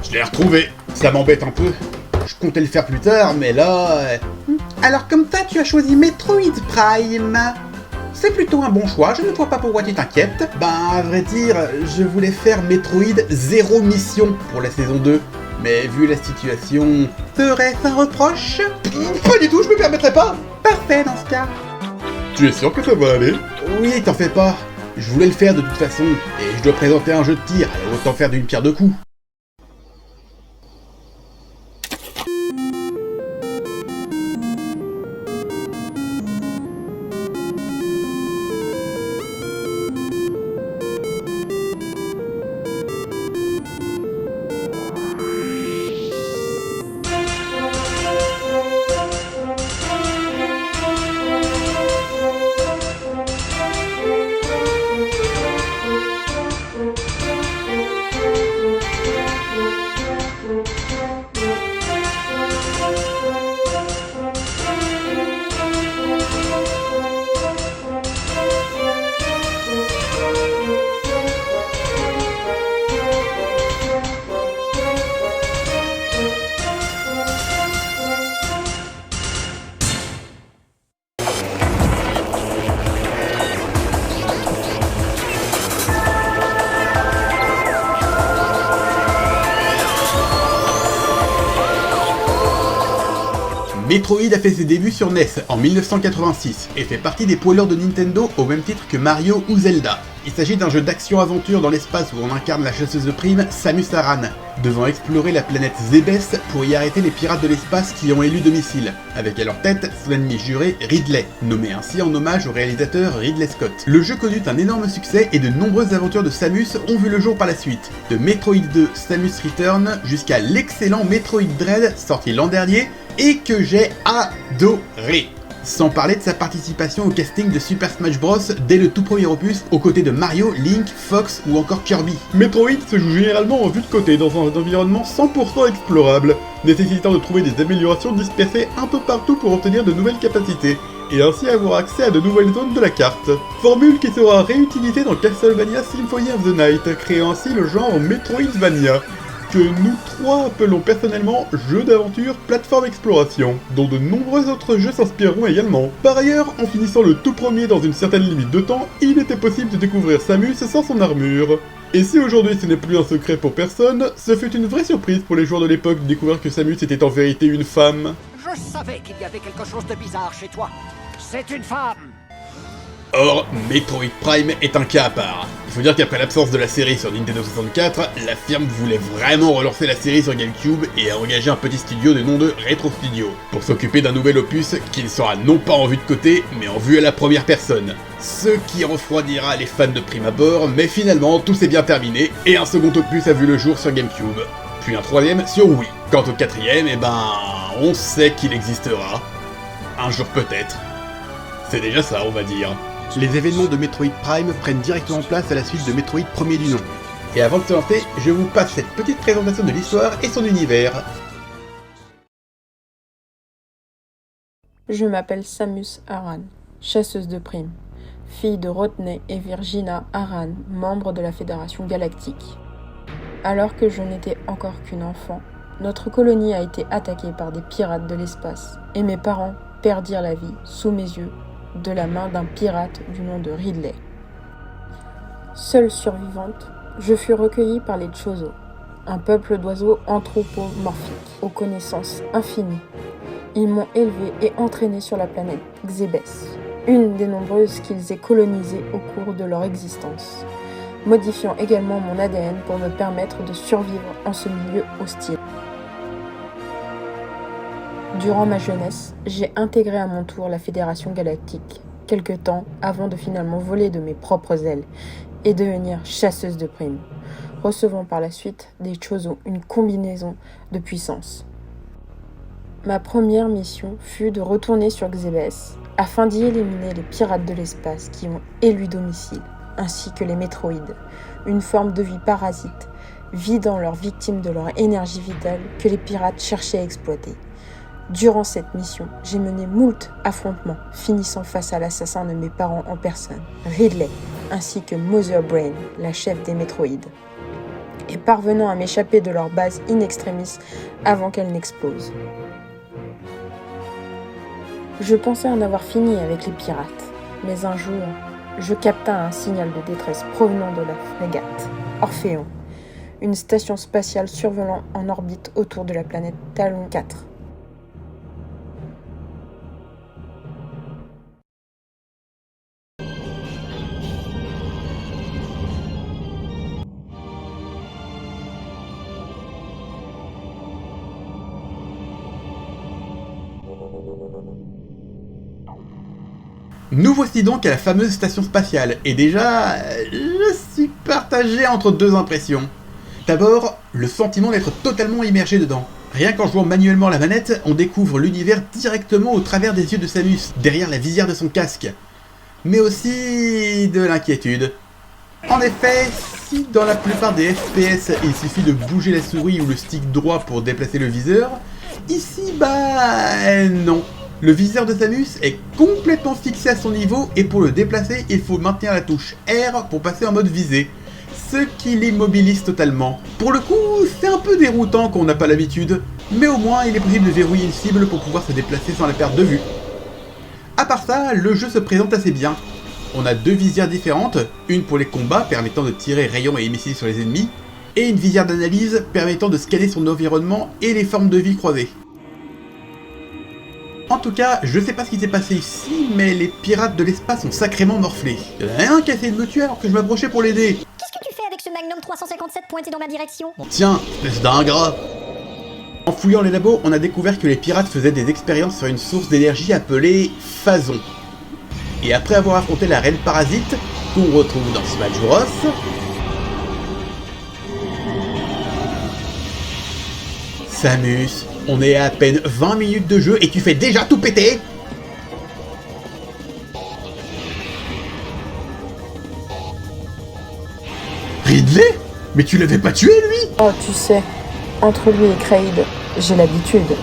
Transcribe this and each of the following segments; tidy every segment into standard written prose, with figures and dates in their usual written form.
Je l'ai retrouvé. Ça m'embête un peu. Je comptais le faire plus tard, mais là... Alors comme ça, tu as choisi Metroid Prime. C'est plutôt un bon choix, je ne vois pas pourquoi tu t'inquiètes. Ben, à vrai dire, je voulais faire Metroid Zero Mission pour la saison 2. Mais vu la situation... Serait-ce un reproche? Pas du tout, je me permettrai pas. Parfait dans ce cas. Tu es sûr que ça va aller? Oui, t'en fais pas. Je voulais le faire de toute façon, et je dois présenter un jeu de tir, alors autant faire d'une pierre deux coups. Metroid a fait ses débuts sur NES en 1986 et fait partie des poids lourds de Nintendo au même titre que Mario ou Zelda. Il s'agit d'un jeu d'action-aventure dans l'espace où on incarne la chasseuse de primes Samus Aran, devant explorer la planète Zebes pour y arrêter les pirates de l'espace qui ont élu domicile, avec à leur tête son ennemi juré Ridley, nommé ainsi en hommage au réalisateur Ridley Scott. Le jeu connut un énorme succès et de nombreuses aventures de Samus ont vu le jour par la suite, de Metroid 2 Samus Return jusqu'à l'excellent Metroid Dread sorti l'an dernier et que j'ai adoré. Sans parler de sa participation au casting de Super Smash Bros dès le tout premier opus aux côtés de Mario, Link, Fox ou encore Kirby. Metroid se joue généralement en vue de côté dans un environnement 100% explorable, nécessitant de trouver des améliorations dispersées un peu partout pour obtenir de nouvelles capacités, et ainsi avoir accès à de nouvelles zones de la carte. Formule qui sera réutilisée dans Castlevania Symphony of the Night, créant ainsi le genre Metroidvania, que nous trois appelons personnellement jeu d'aventure plateforme exploration, dont de nombreux autres jeux s'inspireront également. Par ailleurs, en finissant le tout premier dans une certaine limite de temps, il était possible de découvrir Samus sans son armure. Et si aujourd'hui ce n'est plus un secret pour personne, ce fut une vraie surprise pour les joueurs de l'époque de découvrir que Samus était en vérité une femme. Je savais qu'il y avait quelque chose de bizarre chez toi. C'est une femme. Or, Metroid Prime est un cas à part. Il faut dire qu'après l'absence de la série sur Nintendo 64, la firme voulait vraiment relancer la série sur GameCube et a engagé un petit studio de nom de Retro Studio, pour s'occuper d'un nouvel opus qui ne sera non pas en vue de côté, mais en vue à la première personne. Ce qui refroidira les fans de prime abord, mais finalement tout s'est bien terminé, et un second opus a vu le jour sur GameCube, puis un troisième sur Wii. Quant au quatrième, on sait qu'il existera. Un jour peut-être. C'est déjà ça, on va dire. Les événements de Metroid Prime prennent directement place à la suite de Metroid premier du nom. Et avant de se lancer, je vous passe cette petite présentation de l'histoire et son univers. Je m'appelle Samus Aran, chasseuse de primes, fille de Rodney et Virginia Aran, membres de la Fédération Galactique. Alors que je n'étais encore qu'une enfant, notre colonie a été attaquée par des pirates de l'espace, et mes parents perdirent la vie sous mes yeux, de la main d'un pirate du nom de Ridley. Seule survivante, je fus recueillie par les Chozo, un peuple d'oiseaux anthropomorphiques, aux connaissances infinies. Ils m'ont élevée et entraînée sur la planète Xebes, une des nombreuses qu'ils aient colonisées au cours de leur existence, modifiant également mon ADN pour me permettre de survivre en ce milieu hostile. Durant ma jeunesse, j'ai intégré à mon tour la Fédération Galactique, quelque temps avant de finalement voler de mes propres ailes et devenir chasseuse de primes, recevant par la suite des Chozo, une combinaison de puissance. Ma première mission fut de retourner sur Xebes afin d'y éliminer les pirates de l'espace qui ont élu domicile, ainsi que les Metroïdes, une forme de vie parasite, vidant leurs victimes de leur énergie vitale que les pirates cherchaient à exploiter. Durant cette mission, j'ai mené moult affrontements, finissant face à l'assassin de mes parents en personne, Ridley, ainsi que Mother Brain, la chef des Metroïdes. et parvenant à m'échapper de leur base in extremis avant qu'elle n'explose. Je pensais en avoir fini avec les pirates, mais un jour, je capta un signal de détresse provenant de la frégate Orphéon, une station spatiale survolant en orbite autour de la planète Talon 4. Nous voici donc à la fameuse station spatiale, et déjà, je suis partagé entre deux impressions. D'abord, le sentiment d'être totalement immergé dedans. Rien qu'en jouant manuellement la manette, on découvre l'univers directement au travers des yeux de Samus, derrière la visière de son casque. Mais aussi de l'inquiétude. En effet, si dans la plupart des FPS, il suffit de bouger la souris ou le stick droit pour déplacer le viseur, ici, non. Le viseur de Samus est complètement fixé à son niveau et pour le déplacer, il faut maintenir la touche R pour passer en mode visée, ce qui l'immobilise totalement. Pour le coup, c'est un peu déroutant quand on n'a pas l'habitude, mais au moins il est possible de verrouiller une cible pour pouvoir se déplacer sans la perte de vue. A part ça, le jeu se présente assez bien. On a deux visières différentes, une pour les combats permettant de tirer rayons et missiles sur les ennemis, et une visière d'analyse permettant de scanner son environnement et les formes de vie croisées. En tout cas, je sais pas ce qui s'est passé ici, mais les pirates de l'espace ont sacrément morflé. Il y en a un qui a essayé de me tuer alors que je m'approchais pour l'aider. Qu'est-ce que tu fais avec ce Magnum 357 pointé dans ma direction? Tiens, espèce d'ingrat. En fouillant les labos, on a découvert que les pirates faisaient des expériences sur une source d'énergie appelée Phazon. Et après avoir affronté la reine parasite, qu'on retrouve dans Smash Bros, Samus, on est à peine 20 minutes de jeu et tu fais déjà tout péter? Ridley? Mais tu l'avais pas tué, lui? Oh, tu sais, entre lui et Kraid, j'ai l'habitude.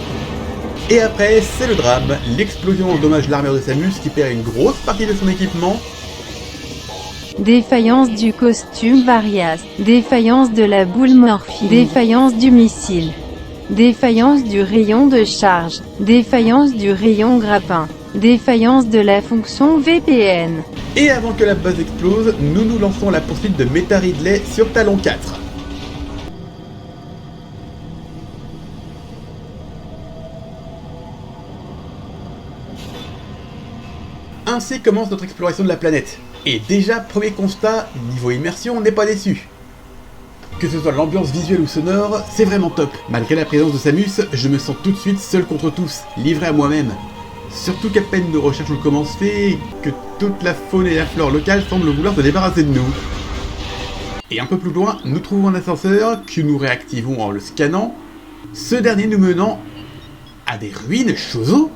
Et après, c'est le drame. L'explosion endommage l'armure de Samus qui perd une grosse partie de son équipement. Défaillance du costume Varias. Défaillance de la boule morphine. Défaillance du missile. Défaillance du rayon de charge. Défaillance du rayon grappin. Défaillance de la fonction VPN. Et avant que la base explose, nous nous lançons à la poursuite de Meta Ridley sur Talon 4. Ainsi commence notre exploration de la planète. Et déjà, premier constat, niveau immersion, on n'est pas déçu. Que ce soit l'ambiance visuelle ou sonore, c'est vraiment top. Malgré la présence de Samus, je me sens tout de suite seul contre tous, livré à moi-même. Surtout qu'à peine nos recherches ont commencé, que toute la faune et la flore locale semblent vouloir se débarrasser de nous. Et un peu plus loin, nous trouvons un ascenseur que nous réactivons en le scannant, ce dernier nous menant à des ruines Chozo.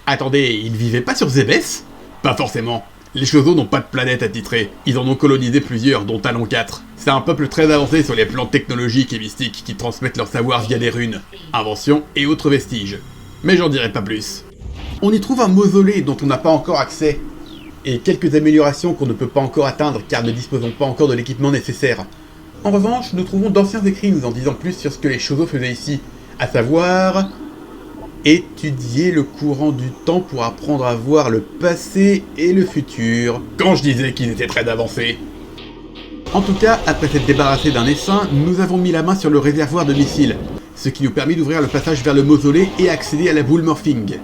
Attendez, ils vivaient pas sur Zébès? Pas forcément. Les Chozo n'ont pas de planète attitrée, ils en ont colonisé plusieurs, dont Talon 4. C'est un peuple très avancé sur les plans technologiques et mystiques qui transmettent leur savoir via des runes, inventions et autres vestiges. Mais j'en dirai pas plus. On y trouve un mausolée dont on n'a pas encore accès, et quelques améliorations qu'on ne peut pas encore atteindre car ne disposons pas encore de l'équipement nécessaire. En revanche, nous trouvons d'anciens écrits nous en disant plus sur ce que les Chozo faisaient ici, à savoir étudier le courant du temps pour apprendre à voir le passé et le futur, quand je disais qu'ils étaient très avancés. En tout cas, après s'être débarrassé d'un essaim, nous avons mis la main sur le réservoir de missiles, ce qui nous permet d'ouvrir le passage vers le mausolée et accéder à la boule morphing.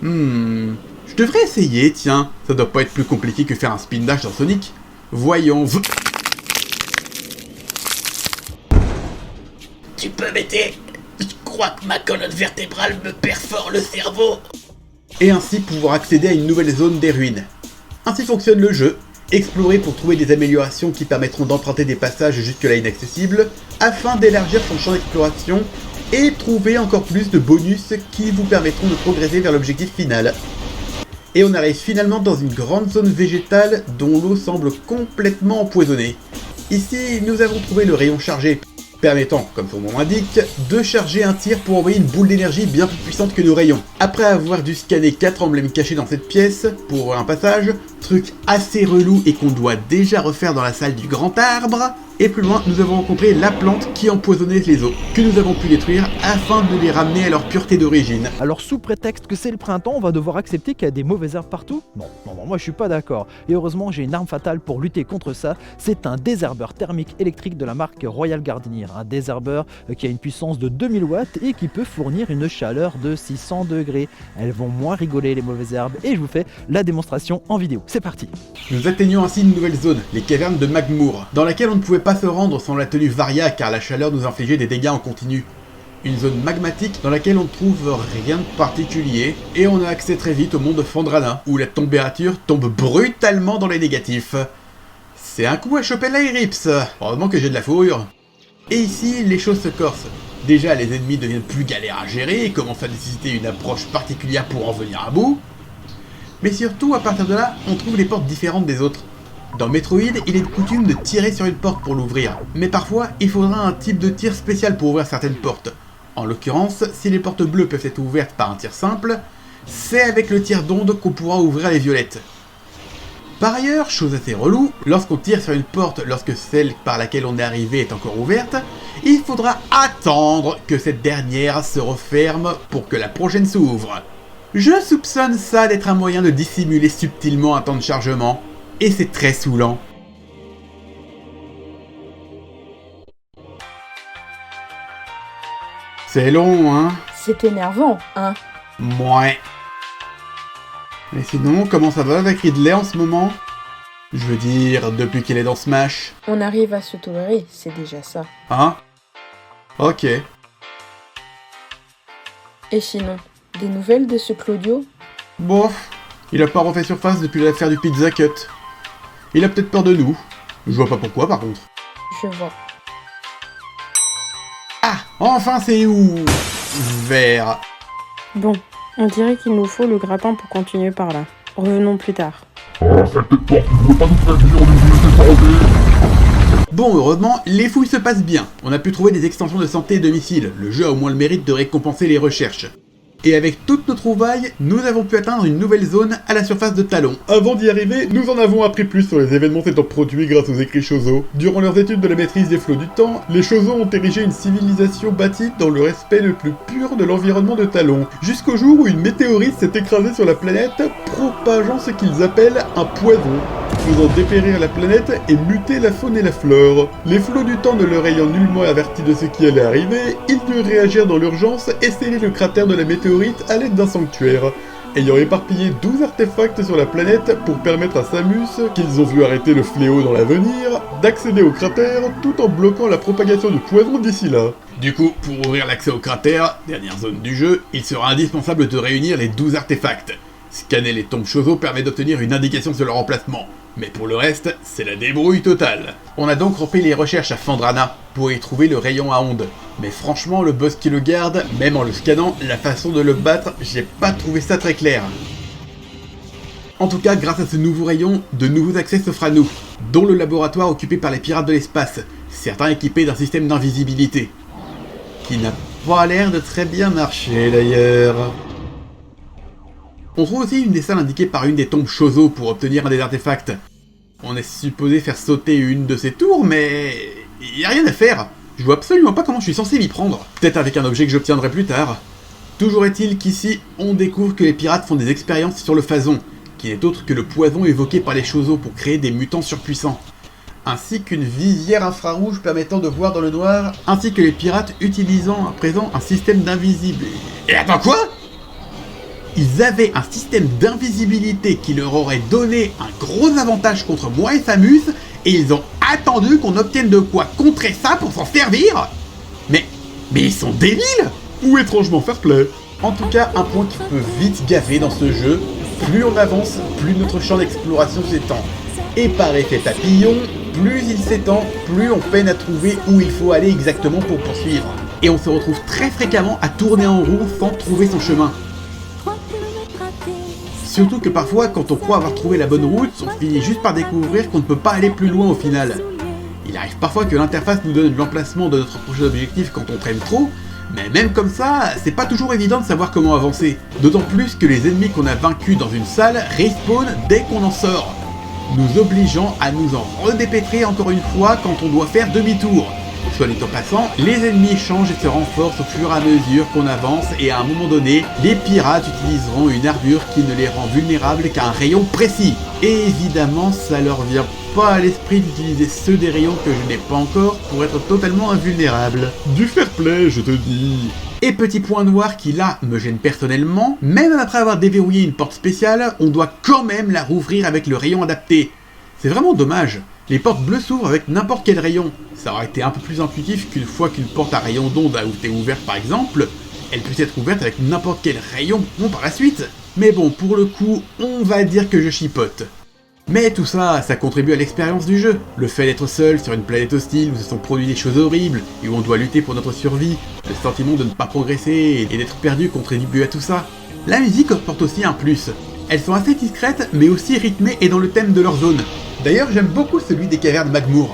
Je devrais essayer, tiens, ça doit pas être plus compliqué que faire un spin dash dans Sonic. Voyons. Tu peux m'aider? Je crois que ma colonne vertébrale me perfore le cerveau. Et ainsi pouvoir accéder à une nouvelle zone des ruines. Ainsi fonctionne le jeu. Explorer pour trouver des améliorations qui permettront d'emprunter des passages jusque-là inaccessibles, afin d'élargir son champ d'exploration et trouver encore plus de bonus qui vous permettront de progresser vers l'objectif final. Et on arrive finalement dans une grande zone végétale dont l'eau semble complètement empoisonnée. Ici, nous avons trouvé le rayon chargé, permettant, comme son nom l'indique, de charger un tir pour envoyer une boule d'énergie bien plus puissante que nos rayons. Après avoir dû scanner 4 emblèmes cachés dans cette pièce, pour ouvrir un passage, truc assez relou et qu'on doit déjà refaire dans la salle du grand arbre, et plus loin, nous avons rencontré la plante qui empoisonnait les eaux, que nous avons pu détruire afin de les ramener à leur pureté d'origine. Alors sous prétexte que c'est le printemps, on va devoir accepter qu'il y a des mauvaises herbes partout? Non, moi je suis pas d'accord. Et heureusement j'ai une arme fatale pour lutter contre ça, c'est un désherbeur thermique électrique de la marque Royal Gardener. Un désherbeur qui a une puissance de 2000 watts et qui peut fournir une chaleur de 600 degrés. Elles vont moins rigoler les mauvaises herbes et je vous fais la démonstration en vidéo. C'est parti. Nous atteignons ainsi une nouvelle zone, les cavernes de Magmoor, dans laquelle on ne pouvait pas se rendre sans la tenue Varia car la chaleur nous infligeait des dégâts en continu. Une zone magmatique dans laquelle on ne trouve rien de particulier et on a accès très vite au monde de Phandrana où la température tombe brutalement dans les négatifs. C'est un coup à choper l'Airips, heureusement que j'ai de la fourrure. Et ici, les choses se corsent. Déjà, les ennemis deviennent plus galères à gérer et commencent à nécessiter une approche particulière pour en venir à bout. Mais surtout, à partir de là, on trouve les portes différentes des autres. Dans Metroid, il est de coutume de tirer sur une porte pour l'ouvrir, mais parfois, il faudra un type de tir spécial pour ouvrir certaines portes. En l'occurrence, si les portes bleues peuvent être ouvertes par un tir simple, c'est avec le tir d'onde qu'on pourra ouvrir les violettes. Par ailleurs, chose assez relou, lorsqu'on tire sur une porte lorsque celle par laquelle on est arrivé est encore ouverte, il faudra attendre que cette dernière se referme pour que la prochaine s'ouvre. Je soupçonne ça d'être un moyen de dissimuler subtilement un temps de chargement, et c'est très saoulant. C'est long, hein? C'est énervant, hein? Mouais. Et sinon, comment ça va avec Ridley en ce moment? Je veux dire, depuis qu'il est dans Smash. On arrive à se tolérer, c'est déjà ça. Hein? Ok. Et sinon, des nouvelles de ce Claudio? Bof, il a pas refait surface depuis l'affaire du Pizza Cut. Il a peut-être peur de nous. Je vois pas pourquoi par contre. Je vois. Ah, enfin c'est où? Vert. Bon, on dirait qu'il nous faut le grappin pour continuer par là. Revenons plus tard. Bon, heureusement, les fouilles se passent bien. On a pu trouver des extensions de santé et de missiles. Le jeu a au moins le mérite de récompenser les recherches. Et avec toutes nos trouvailles, nous avons pu atteindre une nouvelle zone à la surface de Talon. Avant d'y arriver, nous en avons appris plus sur les événements s'étant produits grâce aux écrits Chozo. Durant leurs études de la maîtrise des flots du temps, les Chozo ont érigé une civilisation bâtie dans le respect le plus pur de l'environnement de Talon, jusqu'au jour où une météorite s'est écrasée sur la planète, propageant ce qu'ils appellent un poison, faisant dépérir la planète et muter la faune et la flore. Les flots du temps ne leur ayant nullement averti de ce qui allait arriver, ils durent réagir dans l'urgence et sceller le cratère de la météorite à l'aide d'un sanctuaire, ayant éparpillé 12 artefacts sur la planète pour permettre à Samus, qu'ils ont vu arrêter le fléau dans l'avenir, d'accéder au cratère tout en bloquant la propagation du poison d'ici là. Du coup, pour ouvrir l'accès au cratère, dernière zone du jeu, il sera indispensable de réunir les 12 artefacts. Scanner les tombes Chozo permet d'obtenir une indication sur leur emplacement, mais pour le reste, c'est la débrouille totale. On a donc repris les recherches à Phandrana pour y trouver le rayon à ondes. Mais franchement, le boss qui le garde, même en le scannant, la façon de le battre, j'ai pas trouvé ça très clair. En tout cas, grâce à ce nouveau rayon, de nouveaux accès s'offrent à nous, dont le laboratoire occupé par les pirates de l'espace, certains équipés d'un système d'invisibilité. Qui n'a pas l'air de très bien marcher d'ailleurs. On trouve aussi une des salles indiquées par une des tombes Chozo pour obtenir un des artefacts. On est supposé faire sauter une de ces tours, mais y a rien à faire. Je vois absolument pas comment je suis censé m'y prendre. Peut-être avec un objet que j'obtiendrai plus tard. Toujours est-il qu'ici, on découvre que les pirates font des expériences sur le Phazon, qui n'est autre que le poison évoqué par les Chozo pour créer des mutants surpuissants. Ainsi qu'une visière infrarouge permettant de voir dans le noir, ainsi que les pirates utilisant à présent un système d'invisible. Et attends quoi? Ils avaient un système d'invisibilité qui leur aurait donné un gros avantage contre moi et Samus, et ils ont attendu qu'on obtienne de quoi contrer ça pour s'en servir? Mais ils sont débiles! Ou étrangement fair play. En tout cas, un point qui peut vite gaver dans ce jeu, plus on avance, plus notre champ d'exploration s'étend. Et par effet papillon, plus il s'étend, plus on peine à trouver où il faut aller exactement pour poursuivre. Et on se retrouve très fréquemment à tourner en rond sans trouver son chemin. Surtout que parfois, quand on croit avoir trouvé la bonne route, on finit juste par découvrir qu'on ne peut pas aller plus loin au final. Il arrive parfois que l'interface nous donne l'emplacement de notre prochain objectif quand on traîne trop, mais même comme ça, c'est pas toujours évident de savoir comment avancer. D'autant plus que les ennemis qu'on a vaincus dans une salle respawnent dès qu'on en sort, nous obligeant à nous en redépêtrer encore une fois quand on doit faire demi-tour. Soit dit en passant, les ennemis changent et se renforcent au fur et à mesure qu'on avance et à un moment donné, les pirates utiliseront une armure qui ne les rend vulnérables qu'à un rayon précis. Et évidemment, ça leur vient pas à l'esprit d'utiliser ceux des rayons que je n'ai pas encore pour être totalement invulnérable. Du fair play, je te dis. Et petit point noir qui là me gêne personnellement, même après avoir déverrouillé une porte spéciale, on doit quand même la rouvrir avec le rayon adapté. C'est vraiment dommage. Les portes bleues s'ouvrent avec n'importe quel rayon. Ça aurait été un peu plus intuitif qu'une fois qu'une porte à rayon d'onde a été ouverte par exemple, elle puisse être ouverte avec n'importe quel rayon par la suite. Mais bon, pour le coup, on va dire que je chipote. Mais tout ça, ça contribue à l'expérience du jeu. Le fait d'être seul sur une planète hostile où se sont produits des choses horribles et où on doit lutter pour notre survie, le sentiment de ne pas progresser et d'être perdu contribue à tout ça. La musique apporte aussi un plus. Elles sont assez discrètes mais aussi rythmées et dans le thème de leur zone. D'ailleurs, j'aime beaucoup celui des cavernes Magmour.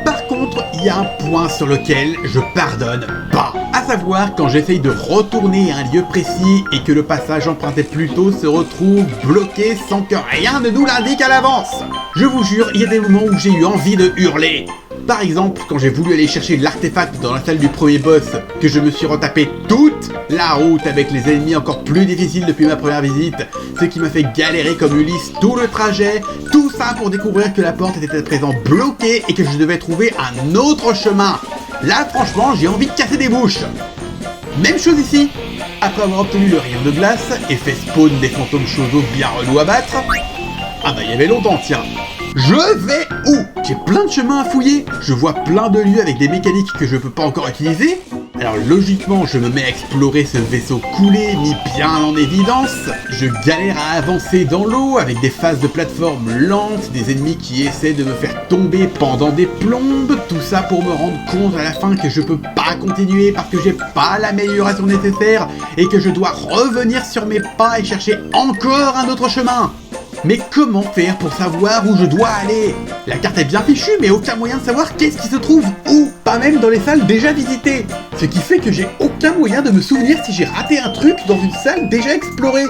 Par contre, il y a un point sur lequel je pardonne pas. À savoir quand j'essaye de retourner à un lieu précis et que le passage emprunté plus tôt se retrouve bloqué sans que rien ne nous l'indique à l'avance. Je vous jure, il y a des moments où j'ai eu envie de hurler. Par exemple, quand j'ai voulu aller chercher l'artefact dans la salle du premier boss, que je me suis retapé toute la route avec les ennemis encore plus difficiles depuis ma première visite, ce qui m'a fait galérer comme Ulysse tout le trajet, tout ça pour découvrir que la porte était à présent bloquée et que je devais trouver un autre chemin. Là, franchement, j'ai envie de casser des bouches. Même chose ici. Après avoir obtenu le rayon de glace et fait spawn des fantômes chauveaux bien relous à battre... Ah bah il y avait longtemps, tiens. Je vais où? J'ai plein de chemins à fouiller, je vois plein de lieux avec des mécaniques que je peux pas encore utiliser. Alors logiquement, je me mets à explorer ce vaisseau coulé, mis bien en évidence. Je galère à avancer dans l'eau avec des phases de plateforme lentes, des ennemis qui essaient de me faire tomber pendant des plombes. Tout ça pour me rendre compte à la fin que je peux pas continuer parce que j'ai pas l'amélioration nécessaire et que je dois revenir sur mes pas et chercher encore un autre chemin. Mais comment faire pour savoir où je dois aller? La carte est bien fichue, mais aucun moyen de savoir qu'est-ce qui se trouve où. Pas même dans les salles déjà visitées. Ce qui fait que j'ai aucun moyen de me souvenir si j'ai raté un truc dans une salle déjà explorée.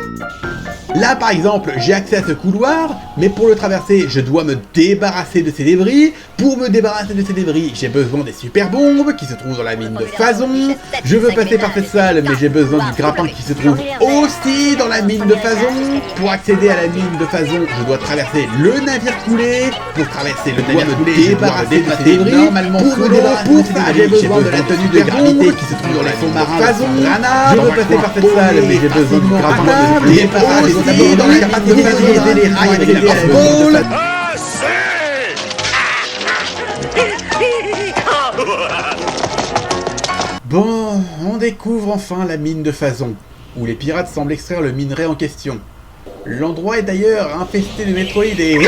Là par exemple, j'ai accès à ce couloir, mais pour le traverser, je dois me débarrasser de ces débris. Pour me débarrasser de ces débris, j'ai besoin des super bombes qui se trouvent dans la mine de Phazon. Je veux passer par cette salle, mais j'ai besoin du grappin qui se trouve aussi dans la mine de Phazon. Pour accéder à la mine de Phazon, je dois traverser le navire coulé. Pour traverser le navire coulé, je dois me débarrasser des débris. Normalement, pour ça, j'ai besoin de la tenue de gravité qui se trouve dans la mine de Phazon. Je veux passer par cette salle, mais j'ai besoin du grappin de se débarrasser dans la capacité d'utiliser les rails avec les crossbows. Bon, on découvre enfin la mine de Phazon, où les pirates semblent extraire le minerai en question. L'endroit est d'ailleurs infesté de métroïdes et...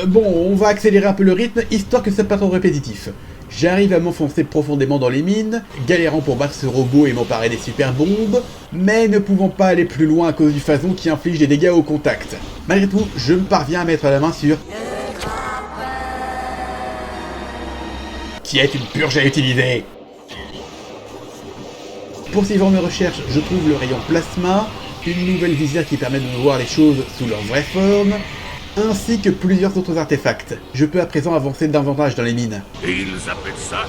Bon, on va accélérer un peu le rythme, histoire que ce soit pas trop répétitif. J'arrive à m'enfoncer profondément dans les mines, galérant pour battre ce robot et m'emparer des super bombes, mais ne pouvant pas aller plus loin à cause du Phazon qui inflige des dégâts au contact. Malgré tout, je me parviens à mettre la main sur... qui est une purge à utiliser. Poursuivant mes recherches, je trouve le rayon plasma, une nouvelle visière qui permet de voir les choses sous leur vraie forme, ainsi que plusieurs autres artefacts. Je peux à présent avancer davantage dans les mines. Et ils appellent ça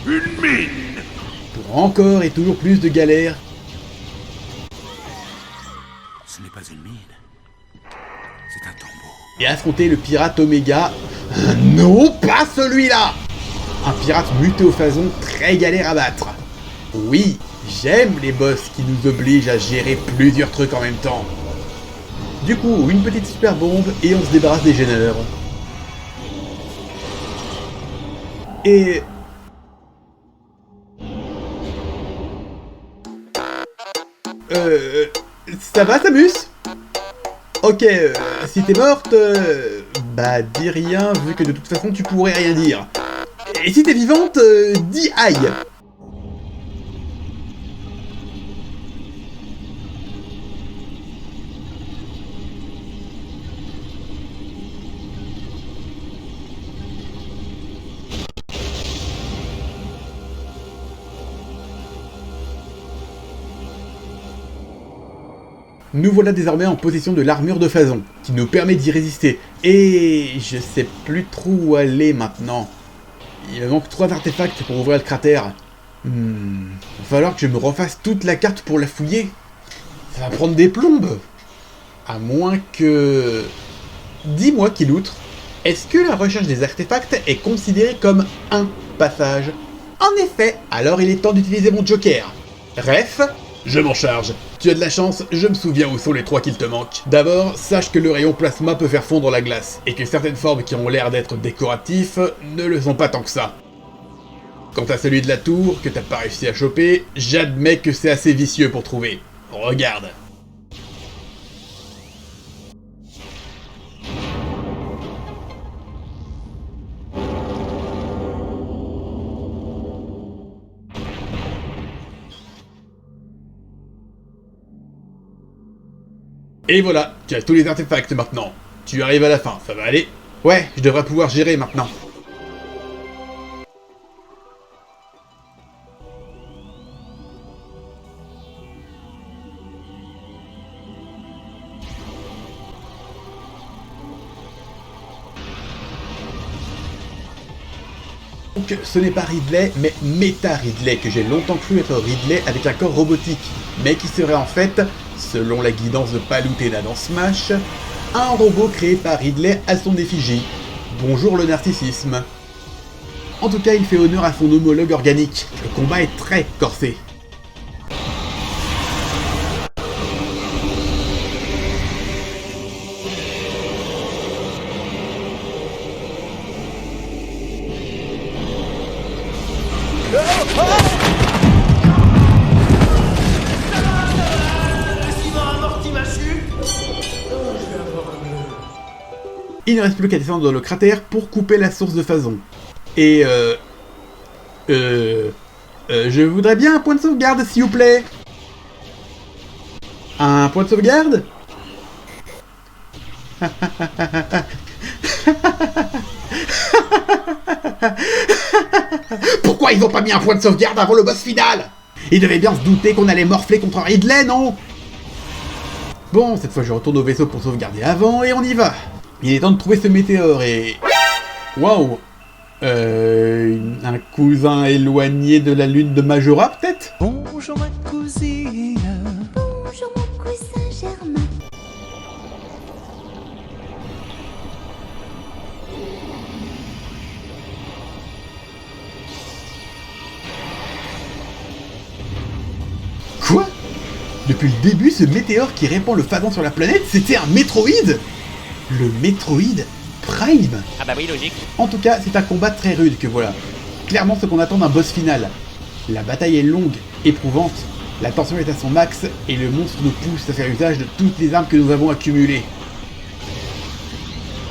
une mine. Une mine! Pour encore et toujours plus de galères. Ce n'est pas une mine. C'est un tombeau. Et affronter le pirate Oméga. Non, pas celui-là! Un pirate muté au Phazon très galère à battre. Oui, j'aime les boss qui nous obligent à gérer plusieurs trucs en même temps. Du coup, une petite super bombe et on se débarrasse des gêneurs. Et... Ça va, Samus? Ok, si t'es morte, bah dis rien, vu que de toute façon tu pourrais rien dire. Et si t'es vivante, dis aïe. Nous voilà désormais en possession de l'armure de Phazon, qui nous permet d'y résister. Et je sais plus trop où aller maintenant. Il me manque 3 artefacts pour ouvrir le cratère. Va falloir que je me refasse toute la carte pour la fouiller. Ça va prendre des plombes. À moins que... Dis-moi, Kiloutre, est-ce que la recherche des artefacts est considérée comme un passage? En effet, alors il est temps d'utiliser mon joker. Ref, je m'en charge. Tu as de la chance, je me souviens où sont les 3 qu'il te manquent. D'abord, sache que le rayon plasma peut faire fondre la glace, et que certaines formes qui ont l'air d'être décoratifs ne le sont pas tant que ça. Quant à celui de la tour, que t'as pas réussi à choper, j'admets que c'est assez vicieux pour trouver. Regarde. Et voilà, tu as tous les artefacts maintenant. Tu arrives à la fin, ça va aller? Ouais, je devrais pouvoir gérer maintenant. Donc ce n'est pas Ridley, mais Meta Ridley, que j'ai longtemps cru être Ridley avec un corps robotique, mais qui serait en fait, selon la guidance de Palutena dans Smash, un robot créé par Ridley à son effigie. Bonjour le narcissisme. En tout cas, il fait honneur à son homologue organique. Le combat est très corsé. Il ne reste plus qu'à descendre dans le cratère pour couper la source de Phazon. Et je voudrais bien un point de sauvegarde, s'il vous plaît. Un point de sauvegarde? Pourquoi ils ont pas mis un point de sauvegarde avant le boss final? Ils devaient bien se douter qu'on allait morfler contre Ridley, non? Bon, cette fois je retourne au vaisseau pour sauvegarder avant et on y va. Il est temps de trouver ce météore et... Waouh! Un cousin éloigné de la lune de Majora, peut-être? Bonjour ma cousine. Bonjour mon cousin Germain. Quoi? Depuis le début, ce météore qui répand le Phazon sur la planète, c'était un métroïde? Le métroïde Prime? Ah bah oui, logique. En tout cas, c'est un combat très rude que voilà. Clairement ce qu'on attend d'un boss final. La bataille est longue, éprouvante, la tension est à son max, et le monstre nous pousse à faire usage de toutes les armes que nous avons accumulées.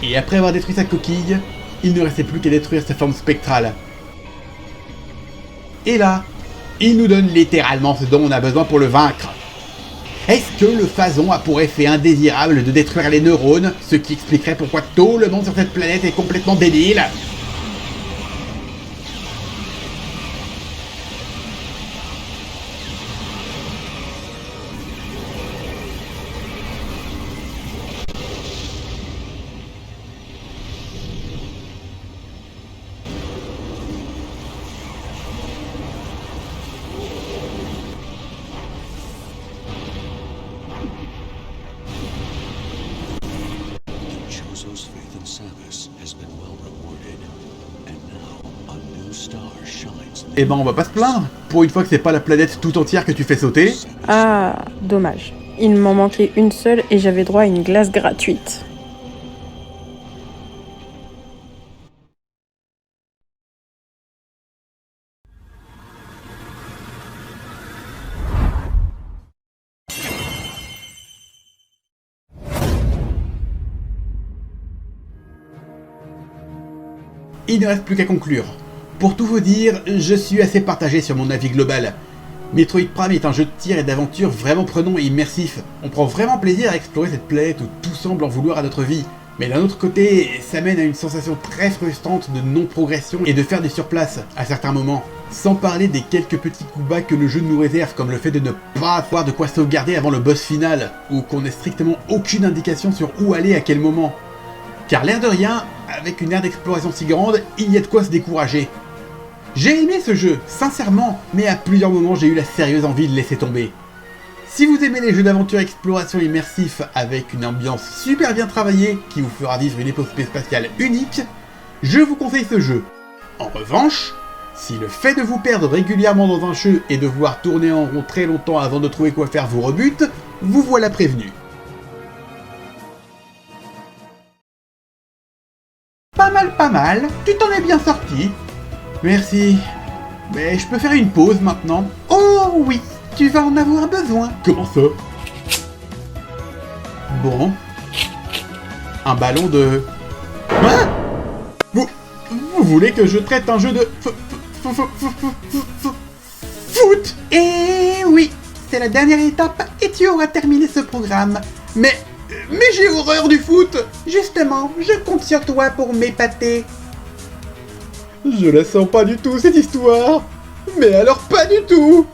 Et après avoir détruit sa coquille, il ne restait plus qu'à détruire sa forme spectrale. Et là, il nous donne littéralement ce dont on a besoin pour le vaincre. Est-ce que le Phazon a pour effet indésirable de détruire les neurones, ce qui expliquerait pourquoi tout le monde sur cette planète est complètement débile? Chozo's faith in Samus has been well rewarded, and now a new star shines. Eh ben on va pas se plaindre. Pour une fois que c'est pas la planète tout entière que tu fais sauter. Ah, dommage. Il m'en manquait une seule et j'avais droit à une glace gratuite. il ne reste plus qu'à conclure. Pour tout vous dire, je suis assez partagé sur mon avis global. Metroid Prime est un jeu de tir et d'aventure vraiment prenant et immersif. On prend vraiment plaisir à explorer cette planète où tout semble en vouloir à notre vie. Mais d'un autre côté, ça mène à une sensation très frustrante de non-progression et de faire du surplace à certains moments. Sans parler des quelques petits coups bas que le jeu nous réserve, comme le fait de ne pas avoir de quoi sauvegarder avant le boss final, ou qu'on n'ait strictement aucune indication sur où aller à quel moment. Car l'air de rien, avec une aire d'exploration si grande, il y a de quoi se décourager. J'ai aimé ce jeu, sincèrement, mais à plusieurs moments j'ai eu la sérieuse envie de laisser tomber. Si vous aimez les jeux d'aventure exploration immersif avec une ambiance super bien travaillée qui vous fera vivre une épopée spatiale unique, je vous conseille ce jeu. En revanche, si le fait de vous perdre régulièrement dans un jeu et de devoir tourner en rond très longtemps avant de trouver quoi faire vous rebute, vous voilà prévenu. Pas mal, tu t'en es bien sorti. Merci, mais je peux faire une pause maintenant. Oh oui, tu vas en avoir besoin. Comment ça? Bon. Un ballon de... Hein? Vous voulez que je traite un jeu de... foot? Eh oui, c'est la dernière étape et tu auras terminé ce programme. Mais j'ai horreur du foot! Justement, je compte sur toi pour m'épater. Je la sens pas du tout, cette histoire. Mais alors pas du tout.